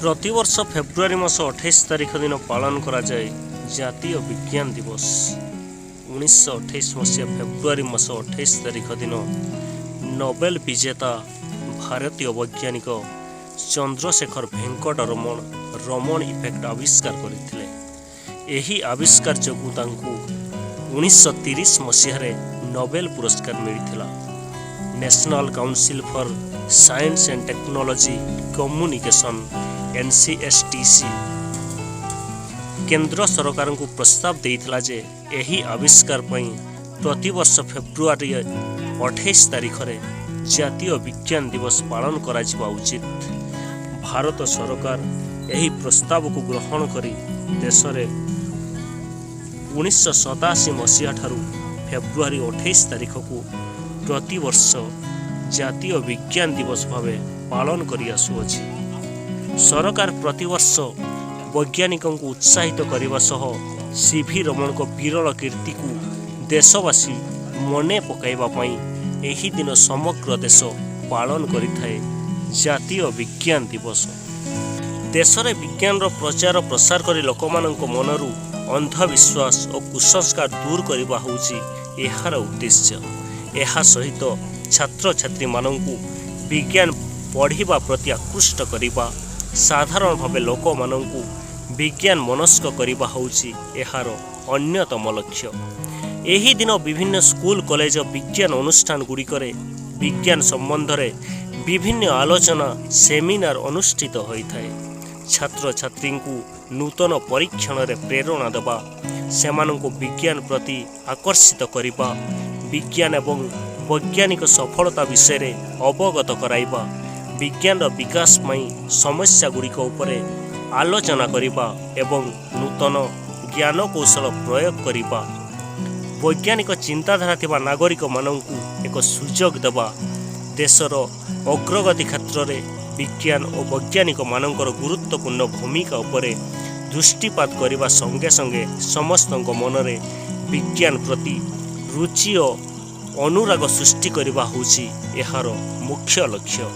प्रतिवर्ष फेब्रुआरी मास 28 तारिख दिन पालन करा जाए जातीय विज्ञान दिवस। 1928 मसीहा फेब्रुआरी मास 28 तारिख दिन नोबेल विजेता भारतीय वैज्ञानिक चंद्रशेखर भेंकट रमण इफेक्ट आविष्कार करथिले। एही आविष्कार जोगु तांकु 1930 मसीह नोबेल पुरस्कार मिलिथिला। National council for science and technology communication NCSTC केंद्र सरकार को प्रस्ताव देइथिला जे एही आविष्कार पई प्रतिवर्ष फेब्रुआरी 28 तारिख रे जातीय विज्ञान दिवस पालन करा जिबा उचित। भारत सरकार एही प्रस्ताव को ग्रहण करी देश रे 1987 मसीहा ठारू फेब्रुआरी 28 तारिख को प्रतिवर्ष जातीय विज्ञान दिवस भावे पालन करी आसुअछि। सरकार प्रतिवर्ष वैज्ञानिकों को उत्साहित करने सह सीवी रमण को विरल कीर्ति को देशवासी मने पकाइबापई एही दिन समग्र देश पालन करिथाए जातीय विज्ञान दिवस। देश में विज्ञान प्रचार प्रसार कर लोकमानंक मनरू अंधविश्वास और कुसंस्कार दूर करबा होउची एहार उद्देश्य। एहा सहित छात्र छात्री मानंकु विज्ञान पढ़िबा प्रति आकृष्ट करिबा, साधारण भाव लोक मानंकु विज्ञान मनस्क करिबा होउची एहार अन्यतम लक्ष्य। एही दिन विभिन्न स्कूल कॉलेज विज्ञान अनुष्ठान गुड़िकरे विज्ञान संबंध रे विभिन्न आलोचना सेमिनार अनुष्ठित होइथाए। छात्र छात्री को नूतन परीक्षण रे प्रेरणा देबा, सेमानंकु विज्ञान प्रति आकर्षित करिबा, विज्ञान एवं वैज्ञानिक सफलता विषय रे अवगत कराइबा, विज्ञान विकास में समस्या गुड़िक उपरे आलोचना करिबा एवं नूतन ज्ञान कौशल प्रयोग करिबा, वैज्ञानिक चिंताधारा थिबा नागरिक मानंकु एक सुजोग देबा, देशर अग्रगति क्षेत्र में विज्ञान और वैज्ञानिक मानंकर गुरुत्वपूर्ण भूमिका उपरे दृष्टिपात करिबा संगे संगे समस्तक मनरे विज्ञान प्रति रुचि और अनुराग सृष्टि करिबा होउची एहार मुख्य लक्ष्य।